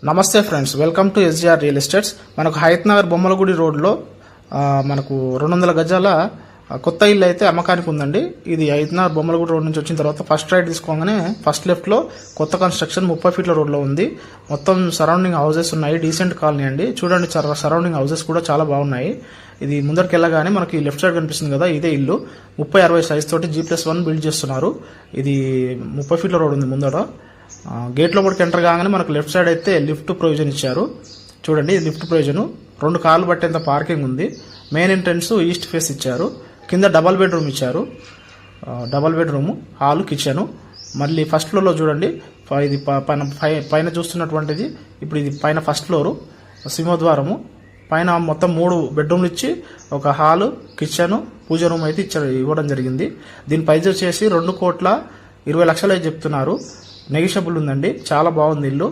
నమస్తే friends, welcome to SGR real estates. మనకు హయత్ నగర్ బొమ్మలగుడి రోడ్లో మనకు 200 గజాల కొత్త ఇల్లు అయితే అమ్మకానికి ఉందండి. ఇది హయత్ నగర్ బొమ్మలగుడి రోడ్ నుంచి వచ్చిన తర్వాత ఫస్ట్ రైట్ తీసుకోగానే ఫస్ట్ లెఫ్ట్లో కొత్త కన్స్ట్రక్షన్ 30 ఫీట్ల రోడ్లో ఉంది. మొత్తం సరౌండింగ్ హౌసెస్ ఉన్నాయి. డీసెంట్ కాలనీ అండి. చూడండి, సరౌండింగ్ హౌసెస్ కూడా చాలా బాగున్నాయి. ఇది ముందరికి వెళ్ళగానే మనకి లెఫ్ట్ సైడ్ కనిపిస్తుంది కదా, ఇదే ఇల్లు. 30-60 సైజ్ తోటి G+1 బిల్డ్ చేస్తున్నారు. ఇది 30 ఫీట్ల రోడ్ ఉంది ముందర. గేట్ లోపలికి ఎంటర్ కాగానే మనకు లెఫ్ట్ సైడ్ అయితే లిఫ్ట్ ప్రొవిజన్ ఇచ్చారు. చూడండి, లిఫ్ట్ ప్రొవిజన్ 2 కార్లు పట్టేంత పార్కింగ్ ఉంది. మెయిన్ ఎంట్రన్స్ ఈస్ట్ ఫేస్ ఇచ్చారు. కింద డబల్ బెడ్రూమ్ ఇచ్చారు. Double bedroom, hall, kitchen. మళ్ళీ ఫస్ట్ ఫ్లోర్లో చూడండి, ఇది పైన చూస్తున్నటువంటిది. ఇప్పుడు ఇది పైన ఫస్ట్ ఫ్లోరు, సింహద్వారము. పైన మొత్తం 3 బెడ్రూమ్లు ఇచ్చి ఒక హాలు, కిచెన్, పూజ రూమ్ అయితే ఇవ్వడం జరిగింది. దీని ప్రైస్ వచ్చేసి 2,20,00,000 చెప్తున్నారు. నెగిషియబుల్ ఉందండి. చాలా బాగుంది ఇల్లు.